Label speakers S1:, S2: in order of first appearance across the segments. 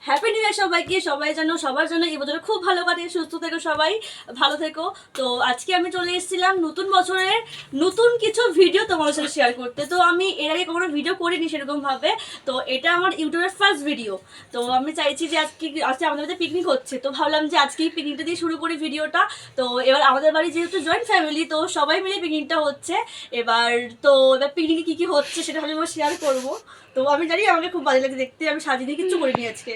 S1: Happy new year সবাইকে, সবাই যেন সবার জন্য এই বছরে খুব ভালো কাটে, সুস্থ থেকো, সবাই ভালো থেকো। তো আজকে আমি চলে এসেছিলাম নতুন বছরের নতুন কিছু ভিডিও তোমাদের সাথে শেয়ার করতে। তো আমি এর আগে কখনো ভিডিও করিনি সেরকমভাবে, তো এটা আমার ইউটিউবের ফার্স্ট ভিডিও। তো আমি চাইছি যে আজকে আমাদের বাড়িতে পিকনিক হচ্ছে, তো ভাবলাম যে আজকে এই পিকনিকটা দিয়ে শুরু করি ভিডিওটা। তো এবার আমাদের বাড়ি যেহেতু জয়েন্ট ফ্যামিলি, তো সবাই মিলে পিকনিকটা হচ্ছে। এবার পিকনিকে কী কী হচ্ছে সেটা আমি শেয়ার করবো। তো আমি জানি আমাকে খুব বাজে লাগে দেখতে, আমি সাজিয়ে কিচ্ছু করিনি আজকে।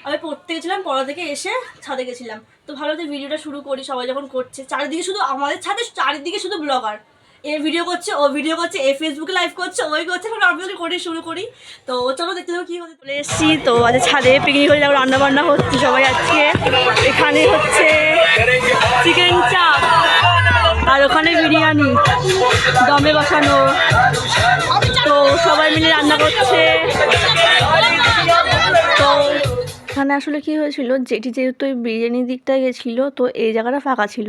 S1: আমি পড়তে গেছিলাম, পড়া থেকে এসে ছাদে গেছিলাম। তো ভালো যে ভিডিওটা শুরু করি, সবাই যখন করছে চারিদিকে শুধু আমাদের ছাদে চারিদিকে শুধু ব্লগার, এ ভিডিও করছে, ও ভিডিও করছে, এ ফেসবুকে লাইভ করছে, ওই করছে, এখন আমি ওকে করে শুরু করি। তো চলো দেখতে দেবো কী হতে। চলে এসেছি, তো আজ ছাদে পিকনিক হয়ে যাবো, রান্না বান্না হচ্ছে সবাই আজকে। এখানে হচ্ছে চিকেন চাপ, আর ওখানে বিরিয়ানি দমে বসানো, তো সবাই মিলে রান্না করছে। তো এখানে আসলে কী হয়েছিল, যেহেতু ওই বিরিয়ানির দিকটায় গেছিলো, তো এই জায়গাটা ফাঁকা ছিল।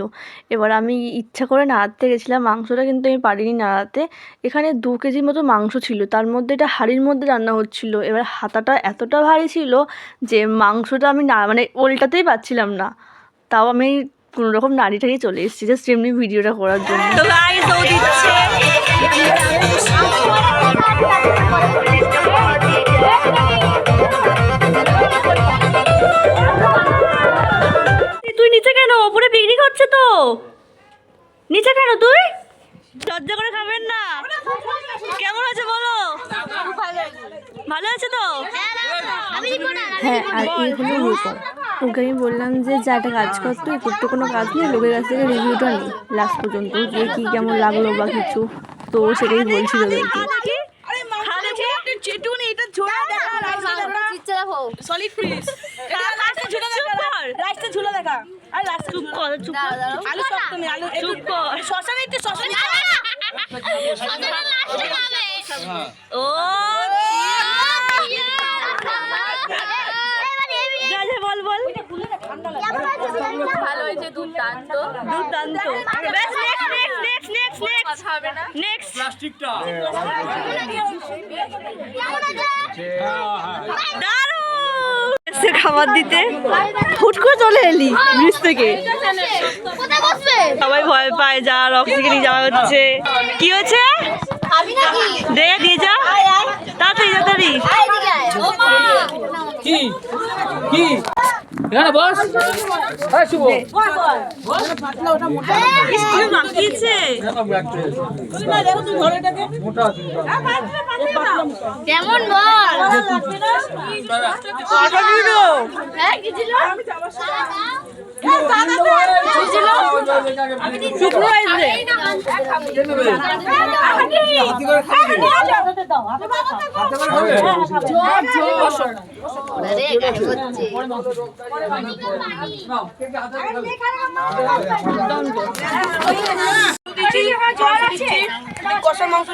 S1: এবার আমি ইচ্ছা করে নাড়াতে গেছিলাম, মাংসটা কিন্তু আমি পারিনি নাড়াতে। এখানে 2 কেজির মতো মাংস ছিল, তার মধ্যে এটা হাঁড়ির মধ্যে রান্না হচ্ছিল। এবার হাতাটা এতটা ভারী ছিল যে মাংসটা আমি ওল্টাতেই পারছিলাম না। তাও আমি কোনো রকম নাড়িয়ে চলে এসেছি জাস্ট এমনি ভিডিওটা করার জন্য। তো গাইস ও দিচ্ছে, তুই নিচে কেন? উপরে পিকনিক হচ্ছে তো, নিচে কেন তুই? লজ্জা করে খাবেন না? কেমন আছে বলো? ভালো আছে তো? হ্যাঁ, আর এই হলো রূপম। ওকে আমি বললাম যে যা একটা কাজ কর, তুই করতে কোনো কাজ নেই, লোকের কাছ থেকে রিভিউটা নেই লাস্ট পর্যন্ত, যে কী কেমন লাগলো বা কিছু। তো সেটাই বলছিল ওদেরকে।
S2: ভালো হয়েছে, দুর্দান্ত দুর্দান্ত।
S1: খাবার দিতে হুট করে চলে এলি ব্রিজ থেকে, সবাই ভয় পায়, যা অক্সিজেন যাওয়া হচ্ছে। কি হচ্ছে? দিয়ে যা তাড়াতাড়ি তাড়াতাড়ি।
S3: কি কি এখানে বস, শুভ
S2: কেমন বল?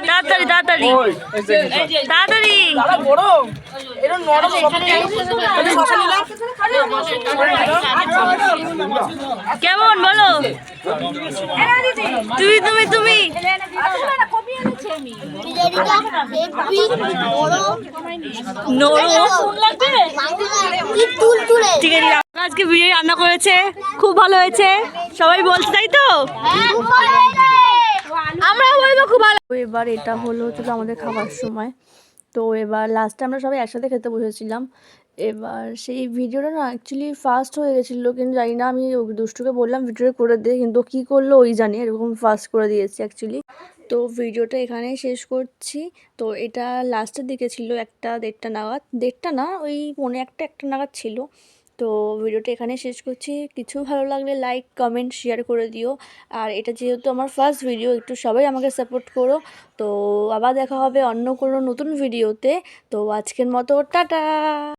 S1: তাড়াতাড়ি তাড়াতাড়ি তাড়াতাড়ি। কেমন বলো? তুমি তুমি তুমি ঠিক আছে, আজকে বিরিয়ানি রান্না করেছে, খুব ভালো হয়েছে সবাই বলছে, তাই তো? আমরা বলবো খুব ভালো। এবার এটা হলো আমাদের খাবার সময়। তো এবার লাস্টে আমরা সবাই একসাথে খেতে বসেছিলাম। এবার সেই ভিডিওটা না অ্যাকচুয়ালি ফাস্ট হয়ে গেছিলো, কিন্তু জানি না, আমি দুষ্টুকে বললাম ভিডিওটা করে দে, কিন্তু কী করলো ওই জানি, এরকম ফাস্ট করে দিয়েছি অ্যাকচুয়ালি। তো ভিডিওটা এখানেই শেষ করছি। তো এটা লাস্টের দিকে ছিল 1-1:30 নাগাদ, 1:30 না, ওই 1:45 নাগাদ ছিল। তো ভিডিওটা এখানে শেষ করছি। কিছু ভালো লাগলে লাইক কমেন্ট শেয়ার করে দিও। আর এটা যেহেতু আমার ফার্স্ট ভিডিও, একটু সবাই আমাকে সাপোর্ট করো। তো আবার দেখা হবে অন্য কোনো নতুন ভিডিওতে। তো আজকের মতো টাটা।